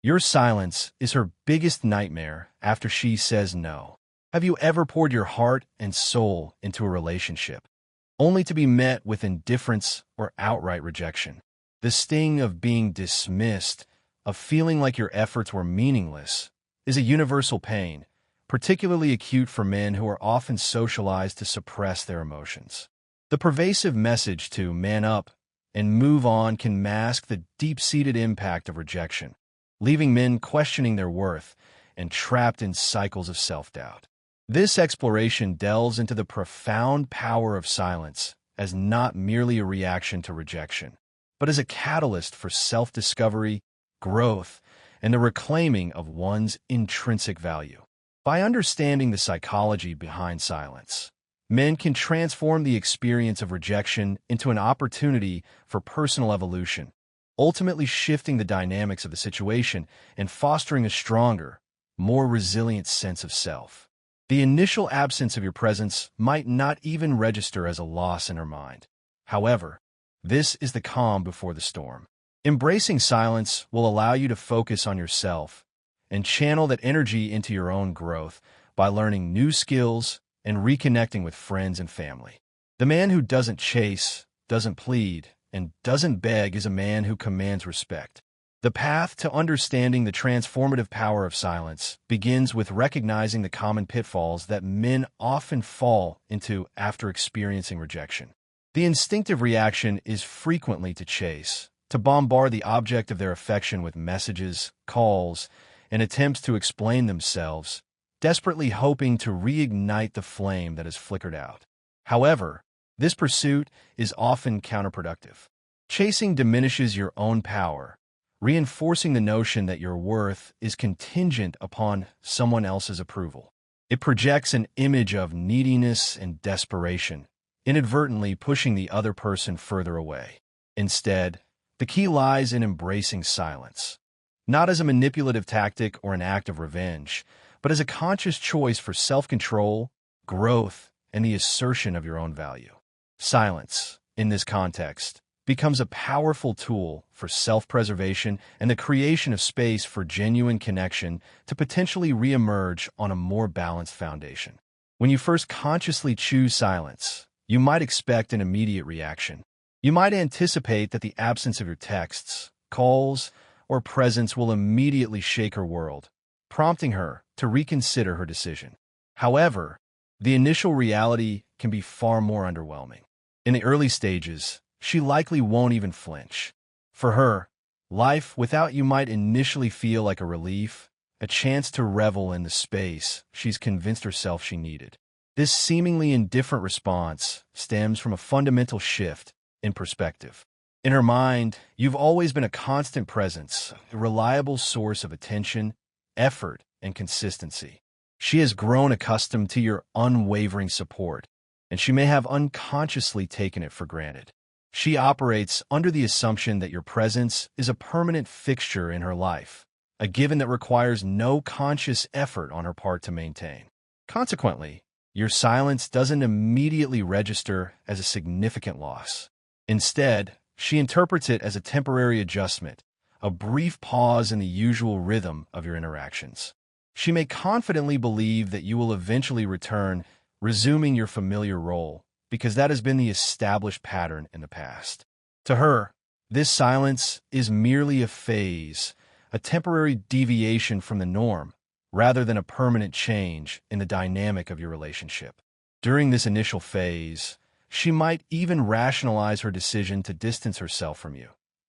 Your silence is her biggest nightmare after she says no. Have you ever poured your heart and soul into a relationship, only to be met with indifference or outright rejection? The sting of being dismissed, of feeling like your efforts were meaningless, is a universal pain, particularly acute for men who are often socialized to suppress their emotions. The pervasive message to man up and move on can mask the deep-seated impact of rejection, leaving men questioning their worth and trapped in cycles of self-doubt. This exploration delves into the profound power of silence as not merely a reaction to rejection, but as a catalyst for self-discovery, growth, and the reclaiming of one's intrinsic value. By understanding the psychology behind silence, men can transform the experience of rejection into an opportunity for personal evolution, ultimately shifting the dynamics of the situation and fostering a stronger, more resilient sense of self. The initial absence of your presence might not even register as a loss in her mind. However, this is the calm before the storm. Embracing silence will allow you to focus on yourself and channel that energy into your own growth by learning new skills and reconnecting with friends and family. The man who doesn't chase, doesn't plead, and doesn't beg is a man who commands respect. The path to understanding the transformative power of silence begins with recognizing the common pitfalls that men often fall into after experiencing rejection. The instinctive reaction is frequently to chase, to bombard the object of their affection with messages, calls, and attempts to explain themselves, desperately hoping to reignite the flame that has flickered out. However, this pursuit is often counterproductive. Chasing diminishes your own power, reinforcing the notion that your worth is contingent upon someone else's approval. It projects an image of neediness and desperation, inadvertently pushing the other person further away. Instead, the key lies in embracing silence, not as a manipulative tactic or an act of revenge, but as a conscious choice for self-control, growth, and the assertion of your own value. Silence, in this context, becomes a powerful tool for self-preservation and the creation of space for genuine connection to potentially re-emerge on a more balanced foundation. When you first consciously choose silence, you might expect an immediate reaction. You might anticipate that the absence of your texts, calls, or presence will immediately shake her world, prompting her to reconsider her decision. However, the initial reality can be far more underwhelming. In the early stages, she likely won't even flinch. For her, life without you might initially feel like a relief, a chance to revel in the space she's convinced herself she needed. This seemingly indifferent response stems from a fundamental shift in perspective. In her mind, you've always been a constant presence, a reliable source of attention, effort, and consistency. She has grown accustomed to your unwavering support, and she may have unconsciously taken it for granted. She operates under the assumption that your presence is a permanent fixture in her life, a given that requires no conscious effort on her part to maintain. Consequently, your silence doesn't immediately register as a significant loss. Instead, she interprets it as a temporary adjustment, a brief pause in the usual rhythm of your interactions. She may confidently believe that you will eventually return, resuming your familiar role, because that has been the established pattern in the past. To her, this silence is merely a phase, a temporary deviation from the norm, rather than a permanent change in the dynamic of your relationship. During this initial phase, she might even rationalize her decision to distance herself from you,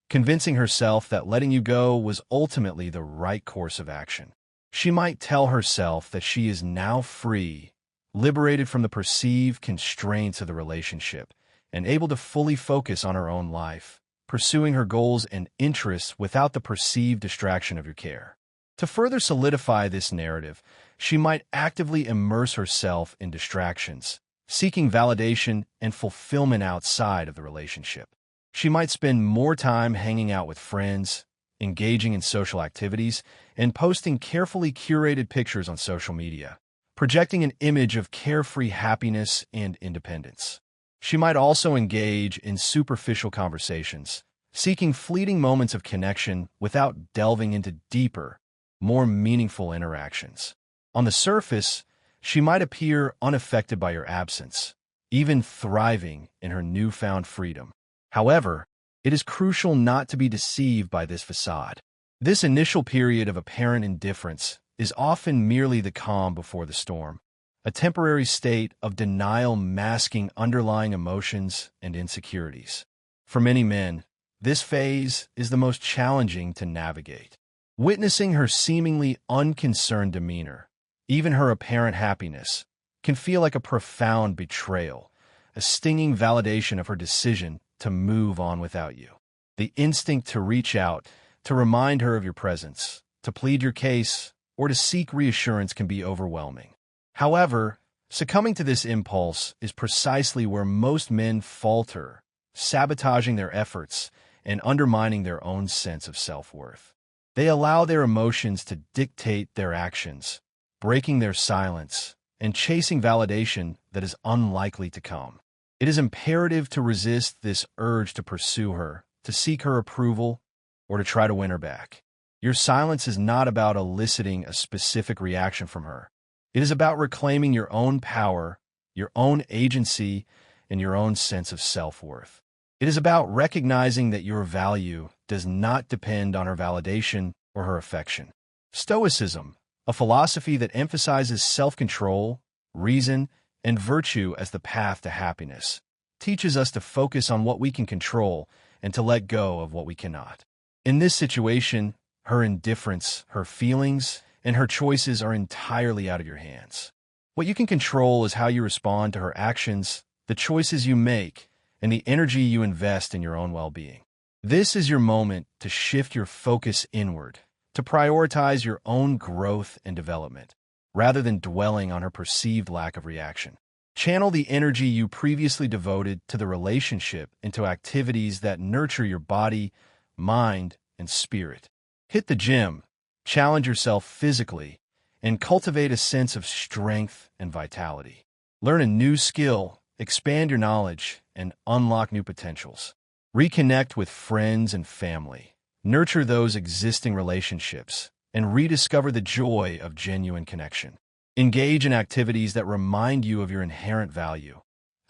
convincing herself that letting you go was ultimately the right course of action. She might tell herself that she is now free, liberated from the perceived constraints of the relationship, and able to fully focus on her own life, pursuing her goals and interests without the perceived distraction of your care. To further solidify this narrative, she might actively immerse herself in distractions, seeking validation and fulfillment outside of the relationship. She might spend more time hanging out with friends, engaging in social activities, and posting carefully curated pictures on social media, projecting an image of carefree happiness and independence. She might also engage in superficial conversations, seeking fleeting moments of connection without delving into deeper, more meaningful interactions. On the surface, she might appear unaffected by your absence, even thriving in her newfound freedom. However, it is crucial not to be deceived by this facade. This initial period of apparent indifference is often merely the calm before the storm, a temporary state of denial masking underlying emotions and insecurities. For many men, this phase is the most challenging to navigate. Witnessing her seemingly unconcerned demeanor, even her apparent happiness, can feel like a profound betrayal, a stinging validation of her decision to move on without you. The instinct to reach out, to remind her of your presence, to plead your case, or to seek reassurance can be overwhelming. However, succumbing to this impulse is precisely where most men falter, sabotaging their efforts and undermining their own sense of self-worth. They allow their emotions to dictate their actions, breaking their silence and chasing validation that is unlikely to come. It is imperative to resist this urge to pursue her, to seek her approval, or to try to win her back. Your silence is not about eliciting a specific reaction from her. It is about reclaiming your own power, your own agency, and your own sense of self-worth. It is about recognizing that your value does not depend on her validation or her affection. Stoicism, a philosophy that emphasizes self-control, reason, and virtue as the path to happiness, teaches us to focus on what we can control and to let go of what we cannot. In this situation, her indifference, her feelings, and her choices are entirely out of your hands. What you can control is how you respond to her actions, the choices you make, and the energy you invest in your own well-being. This is your moment to shift your focus inward, to prioritize your own growth and development, rather than dwelling on her perceived lack of reaction. Channel the energy you previously devoted to the relationship into activities that nurture your body, mind, and spirit. Hit the gym, challenge yourself physically, and cultivate a sense of strength and vitality. Learn a new skill, expand your knowledge, and unlock new potentials. Reconnect with friends and family. Nurture those existing relationships, and rediscover the joy of genuine connection. Engage in activities that remind you of your inherent value,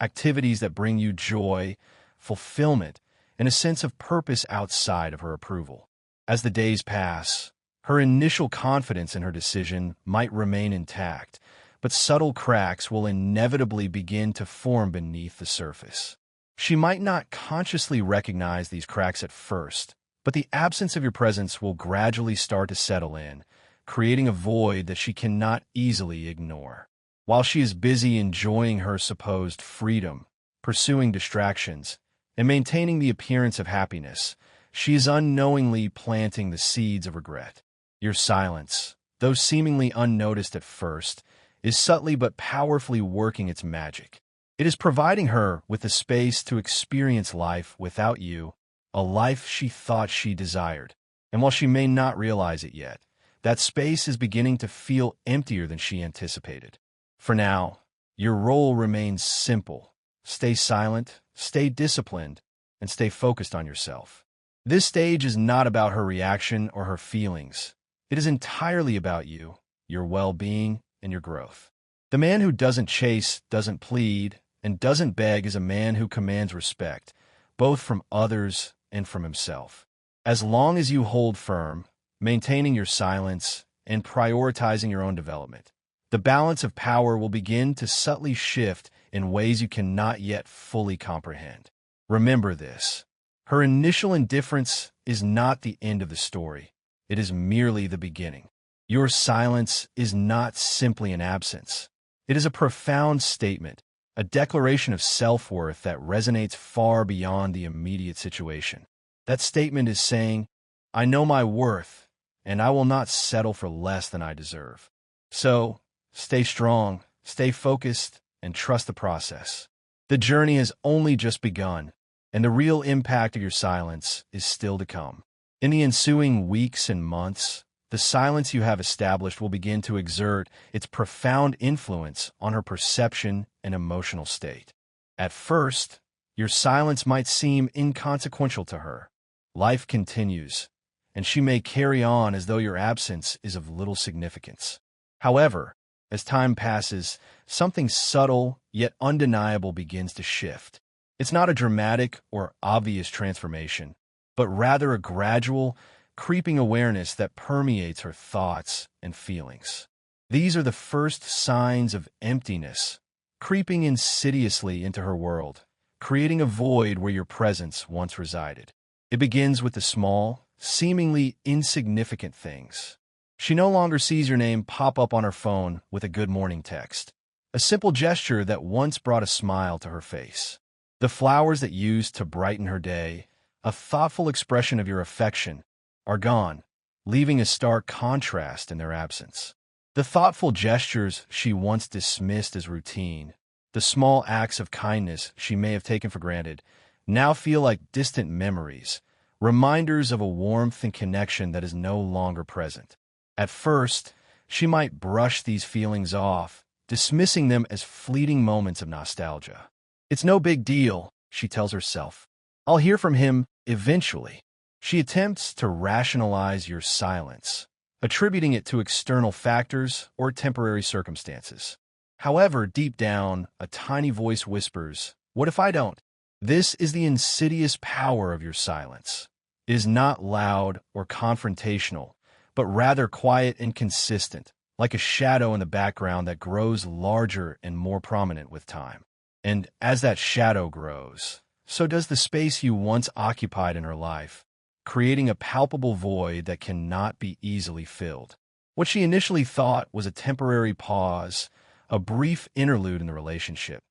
activities that bring you joy, fulfillment, and a sense of purpose outside of her approval. As the days pass, her initial confidence in her decision might remain intact, but subtle cracks will inevitably begin to form beneath the surface. She might not consciously recognize these cracks at first, but the absence of your presence will gradually start to settle in, creating a void that she cannot easily ignore. While she is busy enjoying her supposed freedom, pursuing distractions, and maintaining the appearance of happiness, she is unknowingly planting the seeds of regret. Your silence, though seemingly unnoticed at first, is subtly but powerfully working its magic. It is providing her with the space to experience life without you, a life she thought she desired. And while she may not realize it yet, that space is beginning to feel emptier than she anticipated. For now, your role remains simple. Stay silent, stay disciplined, and stay focused on yourself. This stage is not about her reaction or her feelings. It is entirely about you, your well-being, and your growth. The man who doesn't chase, doesn't plead, and doesn't beg is a man who commands respect, both from others and from himself. As long as you hold firm, maintaining your silence, and prioritizing your own development, the balance of power will begin to subtly shift in ways you cannot yet fully comprehend. Remember this. Her initial indifference is not the end of the story. It is merely the beginning. Your silence is not simply an absence. It is a profound statement, a declaration of self-worth that resonates far beyond the immediate situation. That statement is saying, I know my worth, and I will not settle for less than I deserve. So, stay strong, stay focused, and trust the process. The journey has only just begun, and the real impact of your silence is still to come. In the ensuing weeks and months, the silence you have established will begin to exert its profound influence on her perception and emotional state. At first, your silence might seem inconsequential to her. Life continues, and she may carry on as though your absence is of little significance. However, as time passes, something subtle yet undeniable begins to shift. It's not a dramatic or obvious transformation, but rather a gradual, creeping awareness that permeates her thoughts and feelings. These are the first signs of emptiness, creeping insidiously into her world, creating a void where your presence once resided. It begins with the small, seemingly insignificant things. She no longer sees your name pop up on her phone with a good morning text, a simple gesture that once brought a smile to her face. The flowers that used to brighten her day, a thoughtful expression of your affection, are gone, leaving a stark contrast in their absence. The thoughtful gestures she once dismissed as routine, the small acts of kindness she may have taken for granted, now feel like distant memories, reminders of a warmth and connection that is no longer present. At first, she might brush these feelings off, dismissing them as fleeting moments of nostalgia. It's no big deal, she tells herself. I'll hear from him eventually. She attempts to rationalize your silence, attributing it to external factors or temporary circumstances. However, deep down, a tiny voice whispers, "What if I don't?" This is the insidious power of your silence. It is not loud or confrontational, but rather quiet and consistent, like a shadow in the background that grows larger and more prominent with time. And as that shadow grows, so does the space you once occupied in her life, creating a palpable void that cannot be easily filled. What she initially thought was a temporary pause, a brief interlude in the relationship,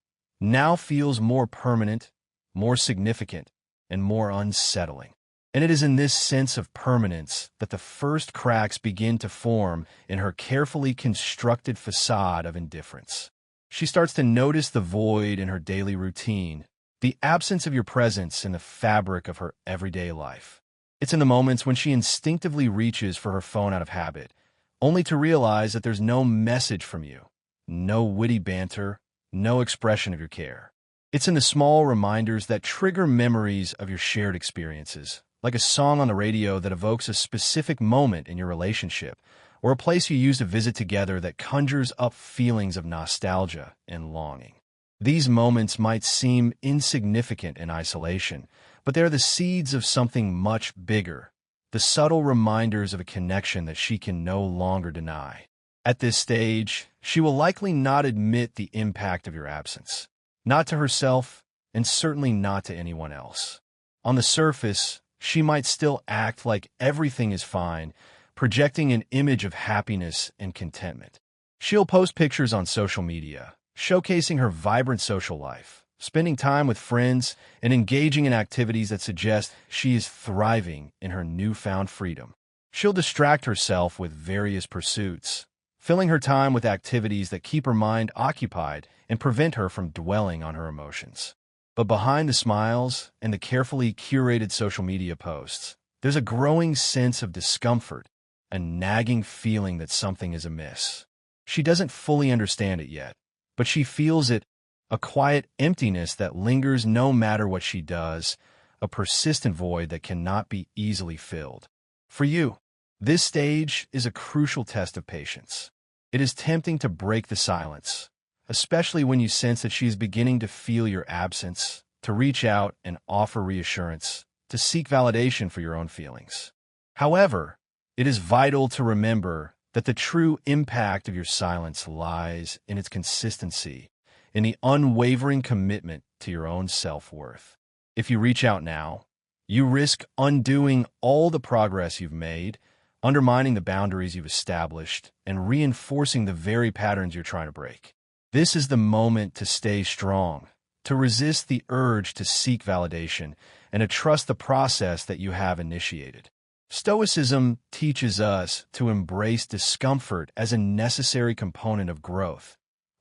now feels more permanent, more significant, and more unsettling. And it is in this sense of permanence that the first cracks begin to form in her carefully constructed facade of indifference. She starts to notice the void in her daily routine, the absence of your presence in the fabric of her everyday life. It's in the moments when she instinctively reaches for her phone out of habit, only to realize that there's no message from you, no witty banter, no expression of your care. It's in the small reminders that trigger memories of your shared experiences, like a song on the radio that evokes a specific moment in your relationship, or a place you used to visit together that conjures up feelings of nostalgia and longing. These moments might seem insignificant in isolation, but they're the seeds of something much bigger, the subtle reminders of a connection that she can no longer deny. At this stage, she will likely not admit the impact of your absence, not to herself, and certainly not to anyone else. On the surface, she might still act like everything is fine, projecting an image of happiness and contentment. She'll post pictures on social media, showcasing her vibrant social life, spending time with friends, and engaging in activities that suggest she is thriving in her newfound freedom. She'll distract herself with various pursuits, filling her time with activities that keep her mind occupied and prevent her from dwelling on her emotions. But behind the smiles and the carefully curated social media posts, there's a growing sense of discomfort, a nagging feeling that something is amiss. She doesn't fully understand it yet, but she feels it, a quiet emptiness that lingers no matter what she does, a persistent void that cannot be easily filled. For you, this stage is a crucial test of patience. It is tempting to break the silence, especially when you sense that she is beginning to feel your absence, to reach out and offer reassurance, to seek validation for your own feelings. However, it is vital to remember that the true impact of your silence lies in its consistency, in the unwavering commitment to your own self-worth. If you reach out now, you risk undoing all the progress you've made, undermining the boundaries you've established, and reinforcing the very patterns you're trying to break. This is the moment to stay strong, to resist the urge to seek validation, and to trust the process that you have initiated. Stoicism teaches us to embrace discomfort as a necessary component of growth,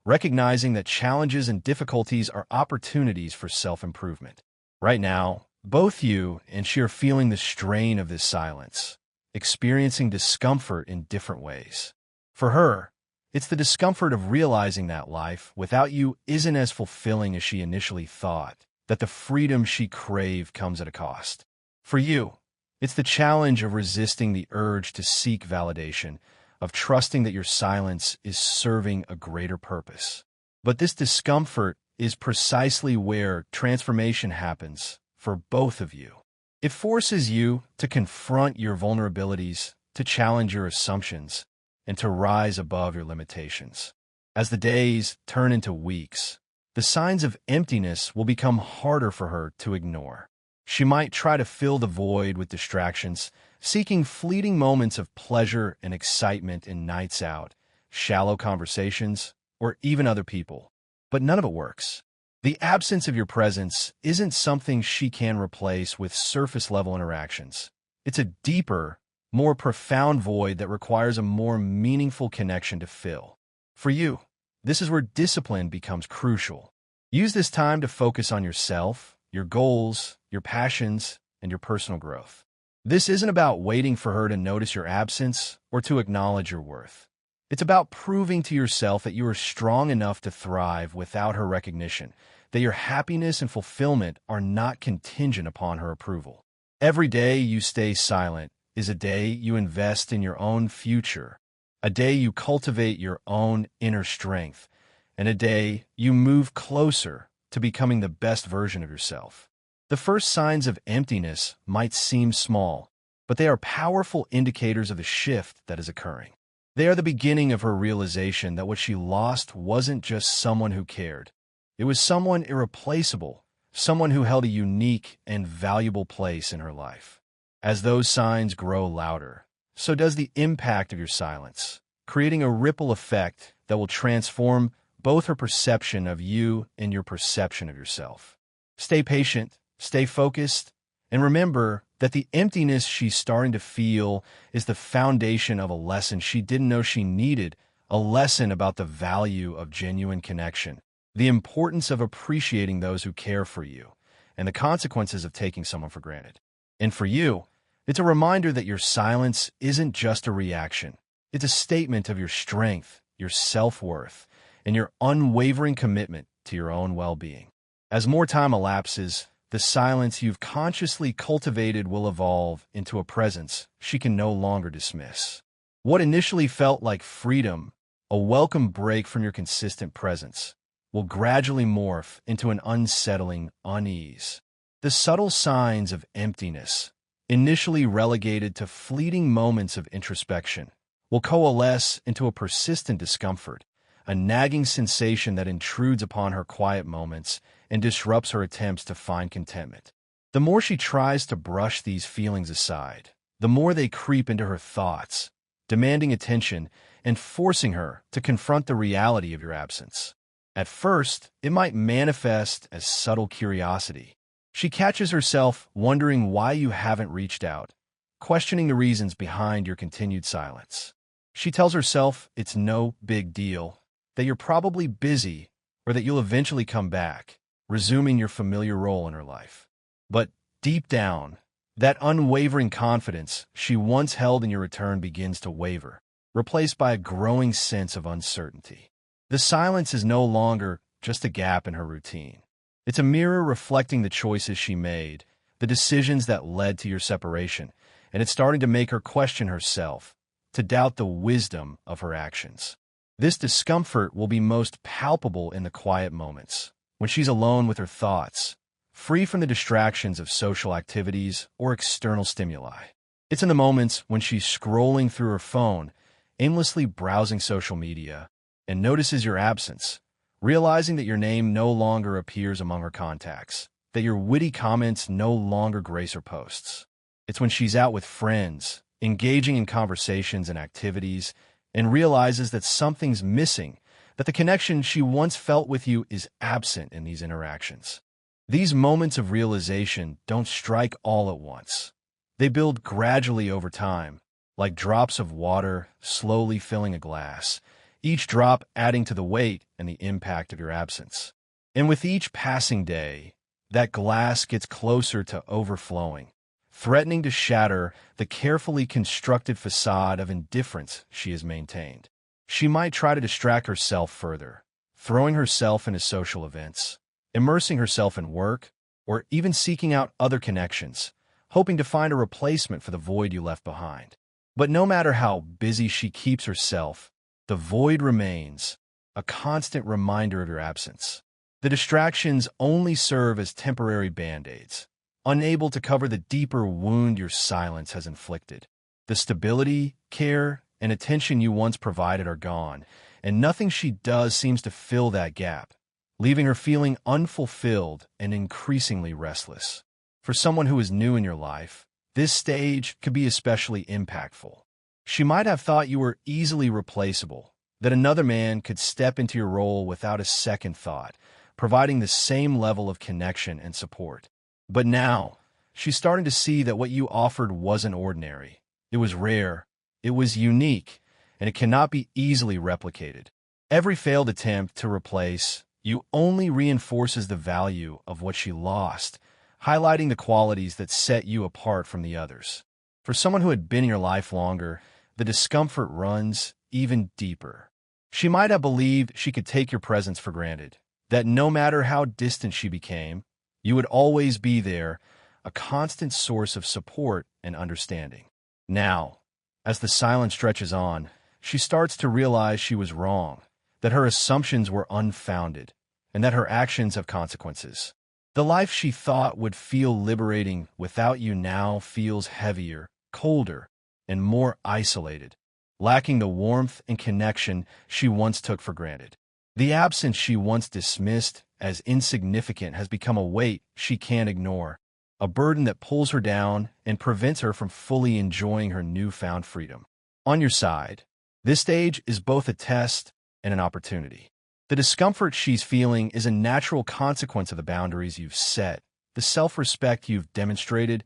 recognizing that challenges and difficulties are opportunities for self-improvement. Right now, both you and she are feeling the strain of this silence, experiencing discomfort in different ways. For her, it's the discomfort of realizing that life without you isn't as fulfilling as she initially thought, that the freedom she craved comes at a cost. For you, It's the challenge of resisting the urge to seek validation, of trusting that your silence is serving a greater purpose. But this discomfort is precisely where transformation happens for both of you. It forces you to confront your vulnerabilities, to challenge your assumptions, and to rise above your limitations. As the days turn into weeks, the signs of emptiness will become harder for her to ignore. She might try to fill the void with distractions, seeking fleeting moments of pleasure and excitement in nights out, shallow conversations, or even other people. But none of it works. The absence of your presence isn't something she can replace with surface-level interactions. It's a deeper, more profound void that requires a more meaningful connection to fill. For you, this is where discipline becomes crucial. Use this time to focus on yourself, your goals, your passions, and your personal growth. This isn't about waiting for her to notice your absence or to acknowledge your worth. It's about proving to yourself that you are strong enough to thrive without her recognition, that your happiness and fulfillment are not contingent upon her approval. Every day you stay silent is a day you invest in your own future, a day you cultivate your own inner strength, and a day you move closer to becoming the best version of yourself. The first signs of emptiness might seem small, but they are powerful indicators of the shift that is occurring. They are the beginning of her realization that what she lost wasn't just someone who cared. It was someone irreplaceable, someone who held a unique and valuable place in her life. As those signs grow louder, so does the impact of your silence, creating a ripple effect that will transform both her perception of you and your perception of yourself. Stay patient, stay focused, and remember that the emptiness she's starting to feel is the foundation of a lesson she didn't know she needed, a lesson about the value of genuine connection, the importance of appreciating those who care for you, and the consequences of taking someone for granted. And for you, it's a reminder that your silence isn't just a reaction. It's a statement of your strength, your self-worth, and your unwavering commitment to your own well-being. As more time elapses, the silence you've consciously cultivated will evolve into a presence she can no longer dismiss. What initially felt like freedom, a welcome break from your consistent presence, will gradually morph into an unsettling unease. The subtle signs of emptiness, initially relegated to fleeting moments of introspection, will coalesce into a persistent discomfort, a nagging sensation that intrudes upon her quiet moments and disrupts her attempts to find contentment. The more she tries to brush these feelings aside, the more they creep into her thoughts, demanding attention and forcing her to confront the reality of your absence. At first, it might manifest as subtle curiosity. She catches herself wondering why you haven't reached out, questioning the reasons behind your continued silence. She tells herself it's no big deal, that you're probably busy, or that you'll eventually come back, resuming your familiar role in her life. But deep down, that unwavering confidence she once held in your return begins to waver, replaced by a growing sense of uncertainty. The silence is no longer just a gap in her routine. It's a mirror reflecting the choices she made, the decisions that led to your separation, and it's starting to make her question herself, to doubt the wisdom of her actions. This discomfort will be most palpable in the quiet moments, when she's alone with her thoughts, free from the distractions of social activities or external stimuli. It's in the moments when she's scrolling through her phone, aimlessly browsing social media, and notices your absence, realizing that your name no longer appears among her contacts, that your witty comments no longer grace her posts. It's when she's out with friends, engaging in conversations and activities, and realizes that something's missing, that the connection she once felt with you is absent in these interactions. These moments of realization don't strike all at once. They build gradually over time, like drops of water slowly filling a glass, each drop adding to the weight and the impact of your absence. And with each passing day, that glass gets closer to overflowing, threatening to shatter the carefully constructed facade of indifference she has maintained. She might try to distract herself further, throwing herself into social events, immersing herself in work, or even seeking out other connections, hoping to find a replacement for the void you left behind. But no matter how busy she keeps herself, the void remains, a constant reminder of your absence. The distractions only serve as temporary band-aids, unable to cover the deeper wound your silence has inflicted. The stability, care, and attention you once provided are gone, and nothing she does seems to fill that gap, leaving her feeling unfulfilled and increasingly restless. For someone who is new in your life, this stage could be especially impactful. She might have thought you were easily replaceable, that another man could step into your role without a second thought, providing the same level of connection and support. But now, she's starting to see that what you offered wasn't ordinary. It was rare, it was unique, and it cannot be easily replicated. Every failed attempt to replace you only reinforces the value of what she lost, highlighting the qualities that set you apart from the others. For someone who had been in your life longer, the discomfort runs even deeper. She might have believed she could take your presence for granted, that no matter how distant she became, you would always be there, a constant source of support and understanding. Now, as the silence stretches on, she starts to realize she was wrong, that her assumptions were unfounded, and that her actions have consequences. The life she thought would feel liberating without you now feels heavier, colder, and more isolated, lacking the warmth and connection she once took for granted. The absence she once dismissed as insignificant has become a weight she can't ignore, a burden that pulls her down and prevents her from fully enjoying her newfound freedom. On your side, this stage is both a test and an opportunity. The discomfort she's feeling is a natural consequence of the boundaries you've set, the self-respect you've demonstrated,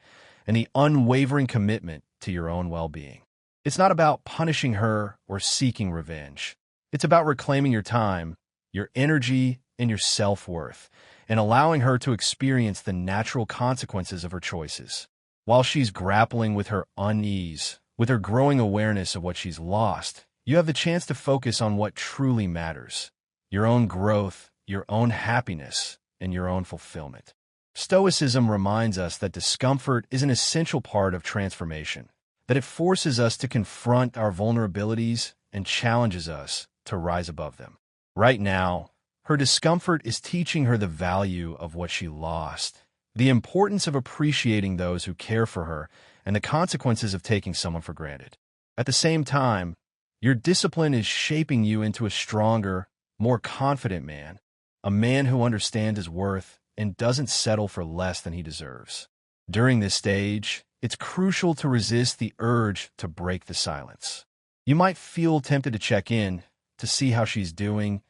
and the unwavering commitment to your own well-being. It's not about punishing her or seeking revenge. It's about reclaiming your time, your energy, and your self-worth, and allowing her to experience the natural consequences of her choices. While she's grappling with her unease, with her growing awareness of what she's lost, you have the chance to focus on what truly matters: your own growth, your own happiness, and your own fulfillment. Stoicism reminds us that discomfort is an essential part of transformation, that it forces us to confront our vulnerabilities and challenges us to rise above them. Right now, her discomfort is teaching her the value of what she lost, the importance of appreciating those who care for her, and the consequences of taking someone for granted. At the same time, your discipline is shaping you into a stronger, more confident man, a man who understands his worth and doesn't settle for less than he deserves. During this stage, it's crucial to resist the urge to break the silence. You might feel tempted to check in, to see how she's doing,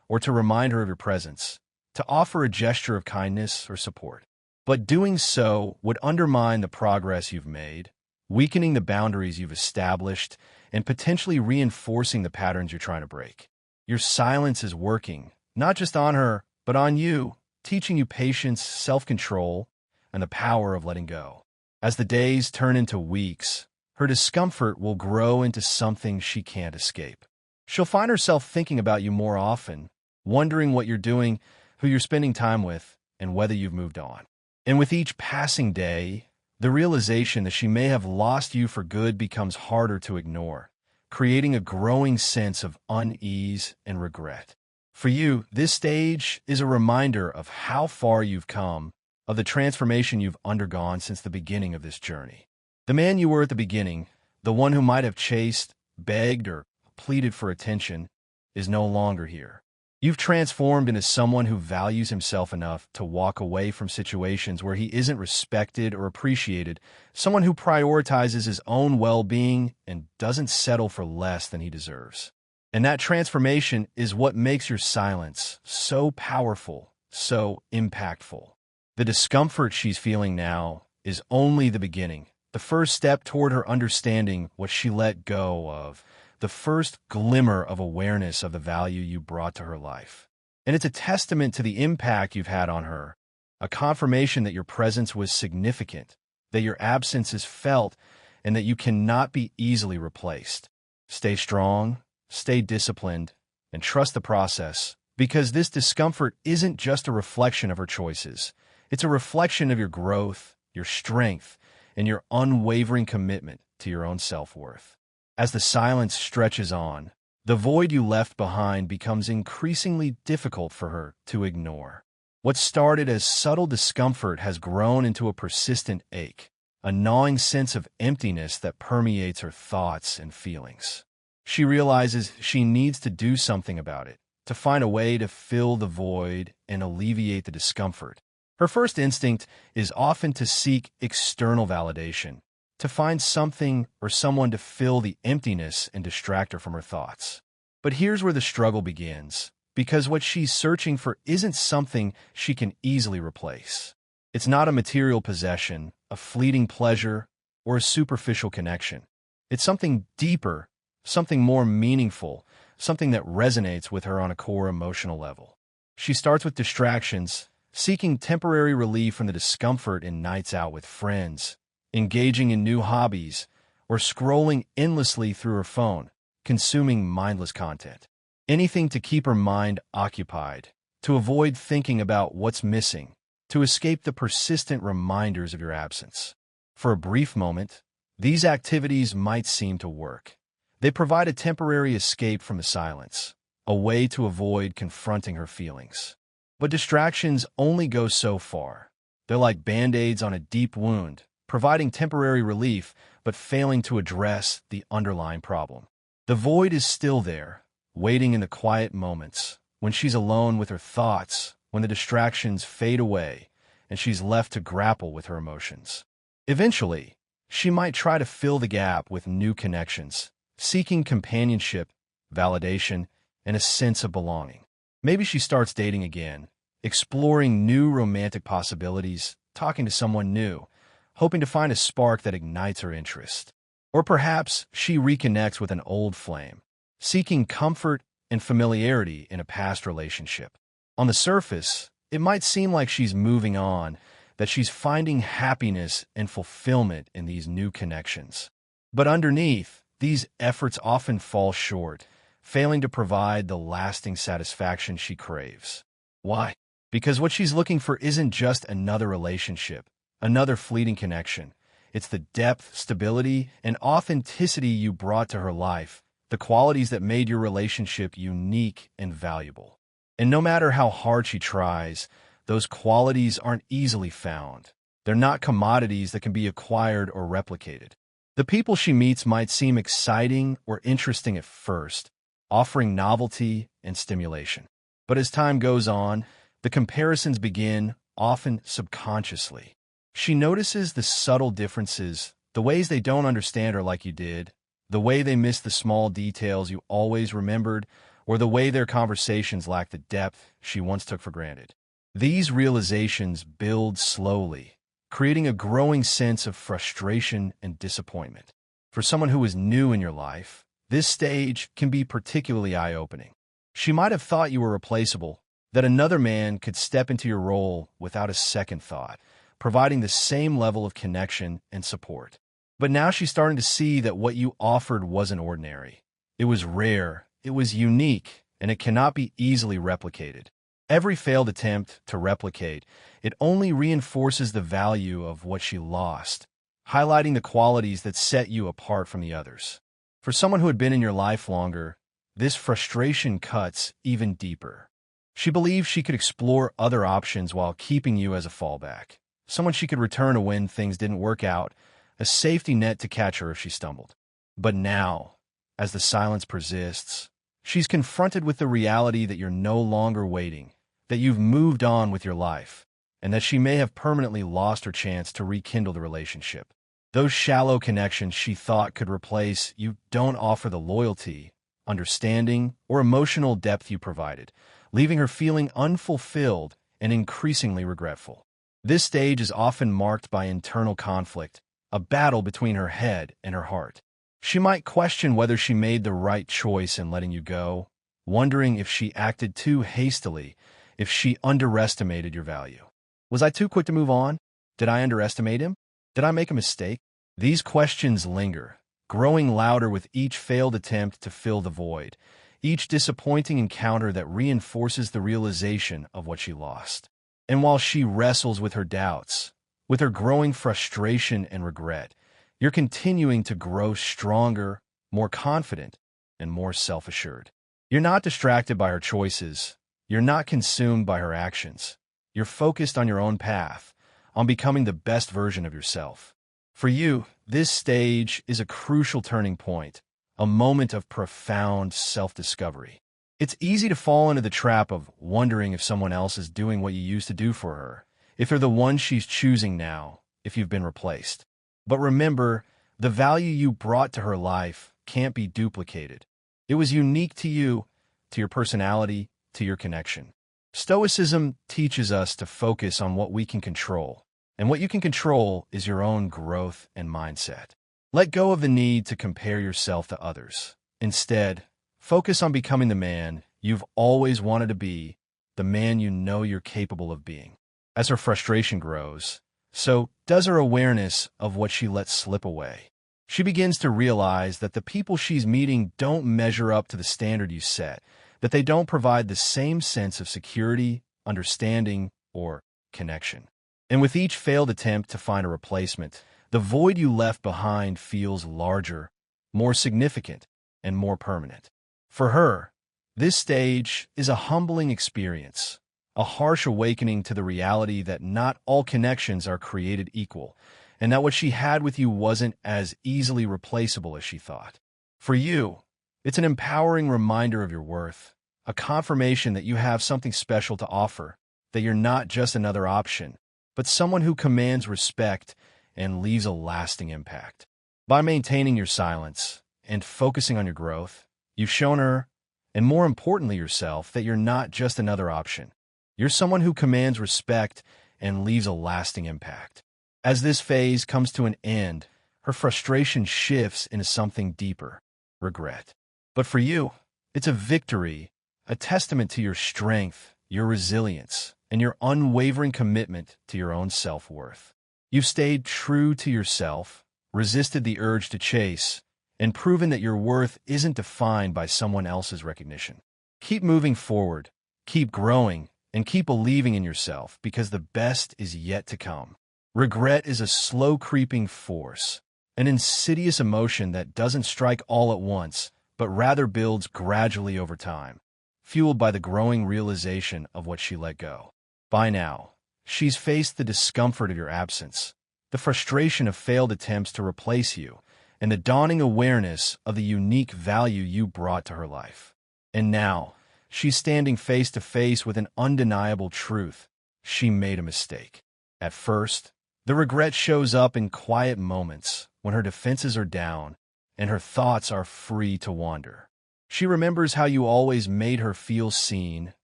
or to remind her of your presence, to offer a gesture of kindness or support. But doing so would undermine the progress you've made, weakening the boundaries you've established, and potentially reinforcing the patterns you're trying to break. Your silence is working, not just on her, but on you, teaching you patience, self-control, and the power of letting go. As the days turn into weeks, her discomfort will grow into something she can't escape. She'll find herself thinking about you more often, wondering what you're doing, who you're spending time with, and whether you've moved on. And with each passing day, the realization that she may have lost you for good becomes harder to ignore, creating a growing sense of unease and regret. For you, this stage is a reminder of how far you've come, of the transformation you've undergone since the beginning of this journey. The man you were at the beginning, the one who might have chased, begged, or pleaded for attention, is no longer here. You've transformed into someone who values himself enough to walk away from situations where he isn't respected or appreciated, someone who prioritizes his own well-being and doesn't settle for less than he deserves. And that transformation is what makes your silence so powerful, so impactful. The discomfort she's feeling now is only the beginning, the first step toward her understanding what she let go of, the first glimmer of awareness of the value you brought to her life. And it's a testament to the impact you've had on her, a confirmation that your presence was significant, that your absence is felt, and that you cannot be easily replaced. Stay strong, stay disciplined, and trust the process, because this discomfort isn't just a reflection of her choices. It's a reflection of your growth, your strength, and your unwavering commitment to your own self-worth. As the silence stretches on, the void you left behind becomes increasingly difficult for her to ignore. What started as subtle discomfort has grown into a persistent ache, a gnawing sense of emptiness that permeates her thoughts and feelings. She realizes she needs to do something about it, to find a way to fill the void and alleviate the discomfort. Her first instinct is often to seek external validation, to find something or someone to fill the emptiness and distract her from her thoughts. But here's where the struggle begins, because what she's searching for isn't something she can easily replace. It's not a material possession, a fleeting pleasure, or a superficial connection. It's something deeper, something more meaningful, something that resonates with her on a core emotional level. She starts with distractions, seeking temporary relief from the discomfort in nights out with friends, engaging in new hobbies, or scrolling endlessly through her phone, consuming mindless content. Anything to keep her mind occupied, to avoid thinking about what's missing, to escape the persistent reminders of your absence. For a brief moment, these activities might seem to work. They provide a temporary escape from the silence, a way to avoid confronting her feelings. But distractions only go so far. They're like band-aids on a deep wound, providing temporary relief but failing to address the underlying problem. The void is still there, waiting in the quiet moments, when she's alone with her thoughts, when the distractions fade away, and she's left to grapple with her emotions. Eventually, she might try to fill the gap with new connections, seeking companionship, validation, and a sense of belonging. Maybe she starts dating again, exploring new romantic possibilities, talking to someone new, hoping to find a spark that ignites her interest. Or perhaps she reconnects with an old flame, seeking comfort and familiarity in a past relationship. On the surface, it might seem like she's moving on, that she's finding happiness and fulfillment in these new connections. But underneath, these efforts often fall short, failing to provide the lasting satisfaction she craves. Why? Because what she's looking for isn't just another relationship, another fleeting connection. It's the depth, stability, and authenticity you brought to her life, the qualities that made your relationship unique and valuable. And no matter how hard she tries, those qualities aren't easily found. They're not commodities that can be acquired or replicated. The people she meets might seem exciting or interesting at first, offering novelty and stimulation. But as time goes on, the comparisons begin, often subconsciously. She notices the subtle differences, the ways they don't understand her like you did, the way they miss the small details you always remembered, or the way their conversations lack the depth she once took for granted. These realizations build slowly, creating a growing sense of frustration and disappointment. For someone who is new in your life, this stage can be particularly eye-opening. She might have thought you were replaceable, that another man could step into your role without a second thought, providing the same level of connection and support. But now she's starting to see that what you offered wasn't ordinary. It was rare, it was unique, and it cannot be easily replicated. Every failed attempt to replicate it only reinforces the value of what she lost, highlighting the qualities that set you apart from the others. For someone who had been in your life longer, this frustration cuts even deeper. She believes she could explore other options while keeping you as a fallback, someone she could return to when things didn't work out, a safety net to catch her if she stumbled. But now, as the silence persists, she's confronted with the reality that you're no longer waiting, that you've moved on with your life, and that she may have permanently lost her chance to rekindle the relationship. Those shallow connections she thought could replace you don't offer the loyalty, understanding, or emotional depth you provided, leaving her feeling unfulfilled and increasingly regretful. This stage is often marked by internal conflict, a battle between her head and her heart. She might question whether she made the right choice in letting you go, wondering if she acted too hastily, if she underestimated your value. Was I too quick to move on? Did I underestimate him? Did I make a mistake? These questions linger, growing louder with each failed attempt to fill the void, each disappointing encounter that reinforces the realization of what she lost. And while she wrestles with her doubts, With her growing frustration and regret, you're continuing to grow stronger, more confident, and more self-assured. You're not distracted by her choices. You're not consumed by her actions. You're focused on your own path, on becoming the best version of yourself. For you, this stage is a crucial turning point, a moment of profound self-discovery. It's easy to fall into the trap of wondering if someone else is doing what you used to do for her, if they're the one she's choosing now, if you've been replaced. But remember, the value you brought to her life can't be duplicated. It was unique to you, to your personality, to your connection. Stoicism teaches us to focus on what we can control, and what you can control is your own growth and mindset. Let go of the need to compare yourself to others. Instead, focus on becoming the man you've always wanted to be, the man you know you're capable of being. As her frustration grows, so does her awareness of what she lets slip away. She begins to realize that the people she's meeting don't measure up to the standard you set, that they don't provide the same sense of security, understanding, or connection. And with each failed attempt to find a replacement, the void you left behind feels larger, more significant, and more permanent. For her, this stage is a humbling experience, a harsh awakening to the reality that not all connections are created equal, and that what she had with you wasn't as easily replaceable as she thought. For you, it's an empowering reminder of your worth, a confirmation that you have something special to offer, that you're not just another option, but someone who commands respect and leaves a lasting impact. By maintaining your silence and focusing on your growth, you've shown her, and more importantly yourself, that you're not just another option. You're someone who commands respect and leaves a lasting impact. As this phase comes to an end, her frustration shifts into something deeper, regret. But for you, it's a victory, a testament to your strength, your resilience, and your unwavering commitment to your own self-worth. You've stayed true to yourself, resisted the urge to chase, and proven that your worth isn't defined by someone else's recognition. Keep moving forward, keep growing, and keep believing in yourself, because the best is yet to come. Regret is a slow-creeping force, an insidious emotion that doesn't strike all at once, but rather builds gradually over time, fueled by the growing realization of what she let go. By now, she's faced the discomfort of your absence, the frustration of failed attempts to replace you, and the dawning awareness of the unique value you brought to her life. And now, she's standing face to face with an undeniable truth. She made a mistake. At first, the regret shows up in quiet moments when her defenses are down and her thoughts are free to wander. She remembers how you always made her feel seen,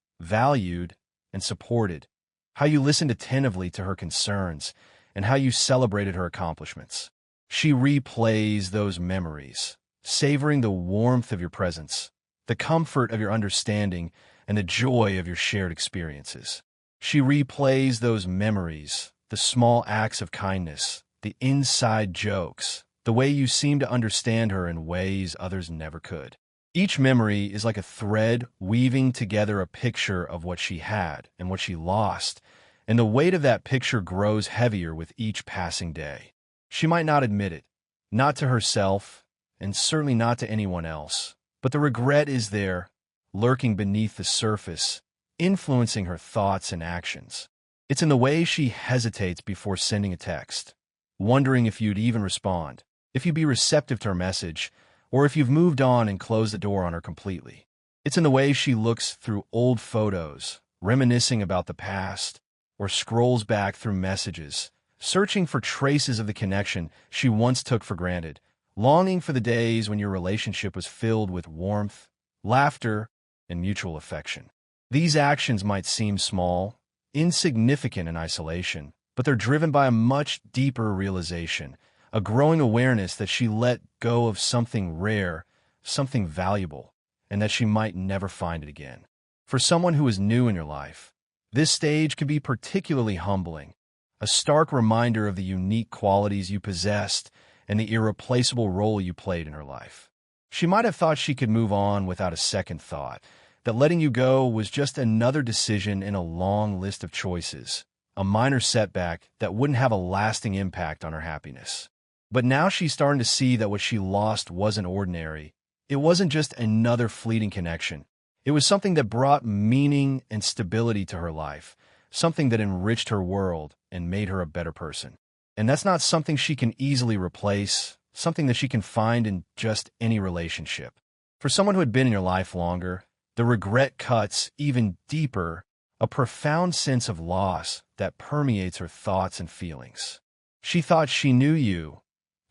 valued, and supported, how you listened attentively to her concerns, and how you celebrated her accomplishments. She replays those memories, savoring the warmth of your presence, the comfort of your understanding, and the joy of your shared experiences. She replays those memories, the small acts of kindness, the inside jokes, the way you seem to understand her in ways others never could. Each memory is like a thread weaving together a picture of what she had and what she lost, and the weight of that picture grows heavier with each passing day. She might not admit it, not to herself, and certainly not to anyone else, but the regret is there, lurking beneath the surface, influencing her thoughts and actions. It's in the way she hesitates before sending a text, wondering if you'd even respond, if you'd be receptive to her message, or if you've moved on and closed the door on her completely. It's in the way she looks through old photos, reminiscing about the past, or scrolls back through messages, searching for traces of the connection she once took for granted, longing for the days when your relationship was filled with warmth, laughter, and mutual affection. These actions might seem small, insignificant in isolation, but they're driven by a much deeper realization, a growing awareness that she let go of something rare, something valuable, and that she might never find it again. For someone who is new in your life, this stage can be particularly humbling, a stark reminder of the unique qualities you possessed and the irreplaceable role you played in her life. She might have thought she could move on without a second thought, that letting you go was just another decision in a long list of choices, a minor setback that wouldn't have a lasting impact on her happiness. But now she's starting to see that what she lost wasn't ordinary. It wasn't just another fleeting connection. It was something that brought meaning and stability to her life, something that enriched her world and made her a better person. And that's not something she can easily replace, something that she can find in just any relationship. For someone who had been in your life longer, the regret cuts even deeper, a profound sense of loss that permeates her thoughts and feelings. She thought she knew you,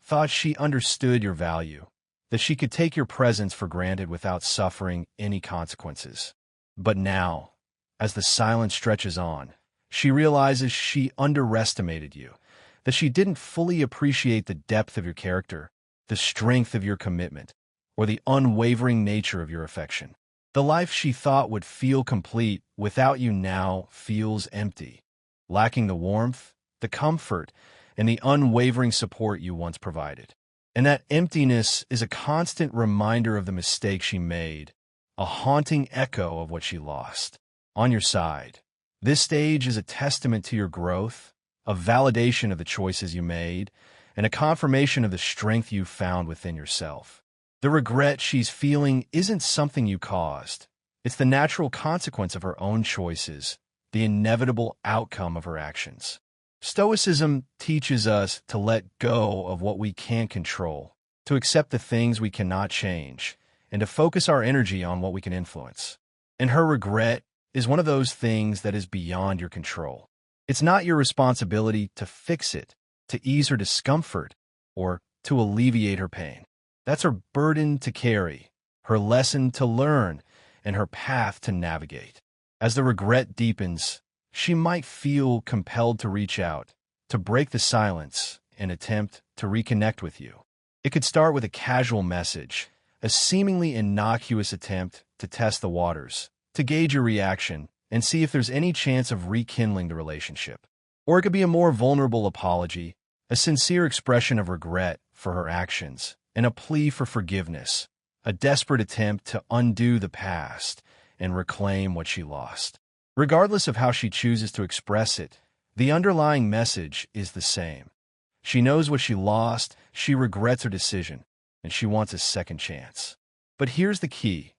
thought she understood your value, that she could take your presence for granted without suffering any consequences. But now, as the silence stretches on, she realizes she underestimated you, that she didn't fully appreciate the depth of your character, the strength of your commitment, or the unwavering nature of your affection. The life she thought would feel complete without you now feels empty, lacking the warmth, the comfort, and the unwavering support you once provided. And that emptiness is a constant reminder of the mistake she made, a haunting echo of what she lost. On your side, this stage is a testament to your growth, a validation of the choices you made, and a confirmation of the strength you found within yourself. The regret she's feeling isn't something you caused. It's the natural consequence of her own choices, the inevitable outcome of her actions. Stoicism teaches us to let go of what we can't control, to accept the things we cannot change, and to focus our energy on what we can influence. And her regret is one of those things that is beyond your control. It's not your responsibility to fix it, to ease her discomfort, or to alleviate her pain. That's her burden to carry, her lesson to learn, and her path to navigate. As the regret deepens, she might feel compelled to reach out, to break the silence, and attempt to reconnect with you. It could start with a casual message, a seemingly innocuous attempt to test the waters, to gauge your reaction, and see if there's any chance of rekindling the relationship. Or it could be a more vulnerable apology, a sincere expression of regret for her actions, and a plea for forgiveness, a desperate attempt to undo the past and reclaim what she lost. Regardless of how she chooses to express it, the underlying message is the same. She knows what she lost, she regrets her decision, and she wants a second chance. But here's the key.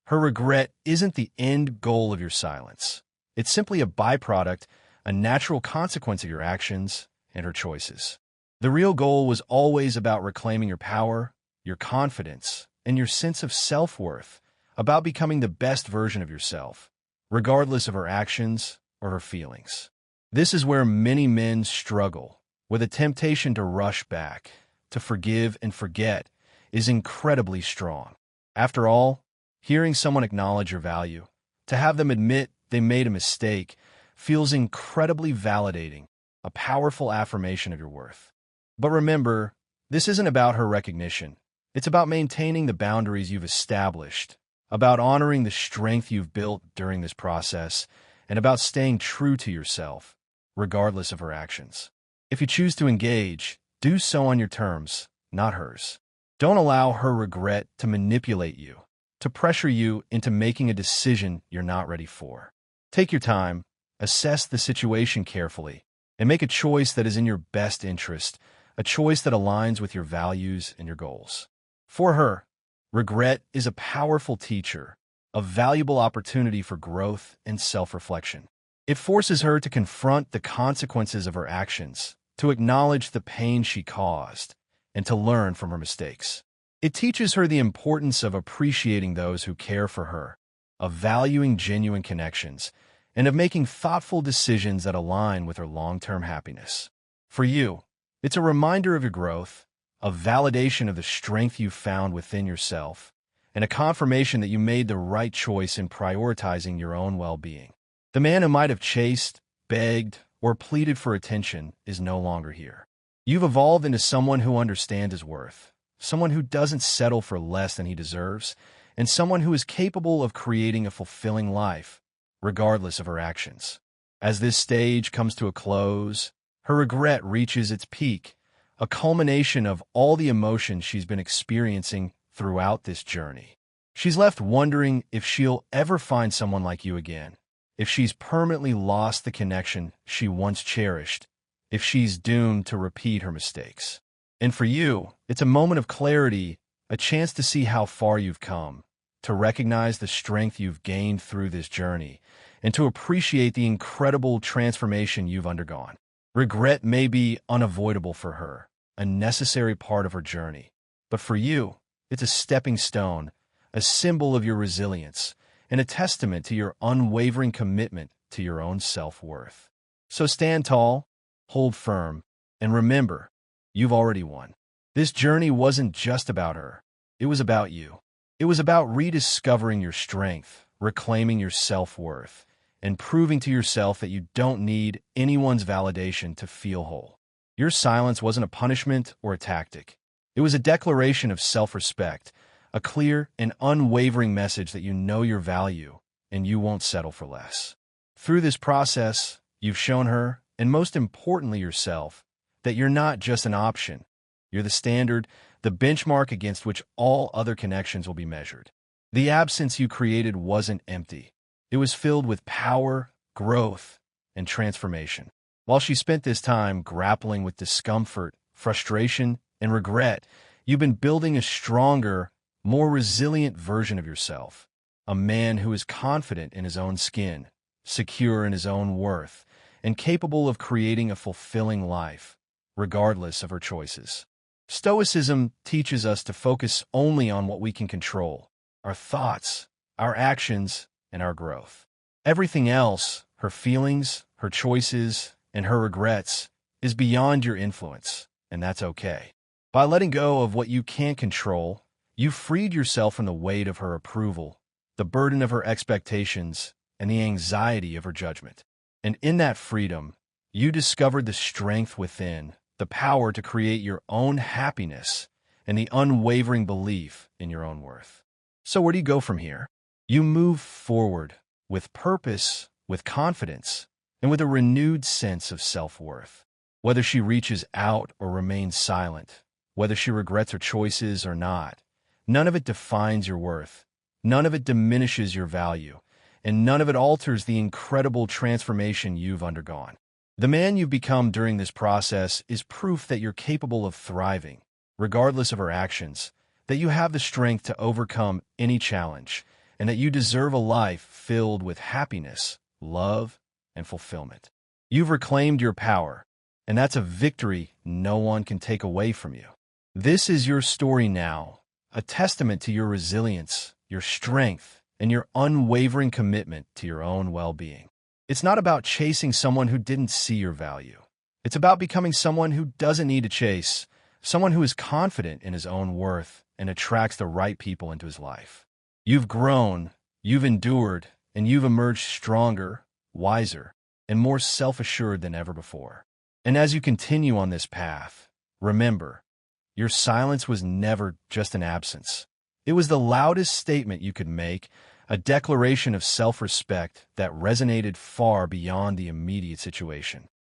Her regret isn't the end goal of your silence. It's simply a byproduct, a natural consequence of your actions and her choices. The real goal was always about reclaiming your power, your confidence, and your sense of self-worth, about becoming the best version of yourself, regardless of her actions or her feelings. This is where many men struggle, with a temptation to rush back, to forgive and forget, is incredibly strong. After all, hearing someone acknowledge your value, to have them admit they made a mistake, feels incredibly validating, a powerful affirmation of your worth. But remember, this isn't about her recognition. It's about maintaining the boundaries you've established, about honoring the strength you've built during this process, and about staying true to yourself, regardless of her actions. If you choose to engage, do so on your terms, not hers. Don't allow her regret to manipulate you, to pressure you into making a decision you're not ready for. Take your time, assess the situation carefully, and make a choice that is in your best interest, a choice that aligns with your values and your goals. For her, regret is a powerful teacher, a valuable opportunity for growth and self-reflection. It forces her to confront the consequences of her actions, to acknowledge the pain she caused, and to learn from her mistakes. It teaches her the importance of appreciating those who care for her, of valuing genuine connections, and of making thoughtful decisions that align with her long-term happiness. For you, it's a reminder of your growth, a validation of the strength you found within yourself, and a confirmation that you made the right choice in prioritizing your own well-being. The man who might have chased, begged, or pleaded for attention is no longer here. You've evolved into someone who understands his worth, someone who doesn't settle for less than he deserves, and someone who is capable of creating a fulfilling life, regardless of her actions. As this stage comes to a close, her regret reaches its peak, a culmination of all the emotions she's been experiencing throughout this journey. She's left wondering if she'll ever find someone like you again, if she's permanently lost the connection she once cherished, if she's doomed to repeat her mistakes. And for you, it's a moment of clarity, a chance to see how far you've come, to recognize the strength you've gained through this journey, and to appreciate the incredible transformation you've undergone. Regret may be unavoidable for her, a necessary part of her journey. But for you, it's a stepping stone, a symbol of your resilience, and a testament to your unwavering commitment to your own self-worth. So stand tall, hold firm, and remember, you've already won. This journey wasn't just about her. It was about you. It was about rediscovering your strength, reclaiming your self-worth, and proving to yourself that you don't need anyone's validation to feel whole. Your silence wasn't a punishment or a tactic. It was a declaration of self-respect, a clear and unwavering message that you know your value and you won't settle for less. Through this process, you've shown her, and most importantly yourself, that you're not just an option. You're the standard, the benchmark against which all other connections will be measured. The absence you created wasn't empty. It was filled with power, growth, and transformation. While she spent this time grappling with discomfort, frustration, and regret, you've been building a stronger, more resilient version of yourself. A man who is confident in his own skin, secure in his own worth, and capable of creating a fulfilling life, regardless of her choices. Stoicism teaches us to focus only on what we can control: our thoughts, our actions, and our growth. Everything else, her feelings, her choices, and her regrets, is beyond your influence, and that's okay. By letting go of what you can't control, you've freed yourself from the weight of her approval, the burden of her expectations, and the anxiety of her judgment. And in that freedom, you discovered the strength within, the power to create your own happiness, and the unwavering belief in your own worth. So where do you go from here? You move forward with purpose, with confidence, and with a renewed sense of self-worth. Whether she reaches out or remains silent, whether she regrets her choices or not, none of it defines your worth, none of it diminishes your value, and none of it alters the incredible transformation you've undergone. The man you've become during this process is proof that you're capable of thriving, regardless of her actions, that you have the strength to overcome any challenge, and that you deserve a life filled with happiness, love, and fulfillment. You've reclaimed your power, and that's a victory no one can take away from you. This is your story now, a testament to your resilience, your strength, and your unwavering commitment to your own well-being. It's not about chasing someone who didn't see your value. It's about becoming someone who doesn't need to chase, someone who is confident in his own worth and attracts the right people into his life. You've grown, you've endured, and you've emerged stronger, wiser, and more self-assured than ever before. And as you continue on this path, remember, your silence was never just an absence. It was the loudest statement you could make, a declaration of self-respect that resonated far beyond the immediate situation.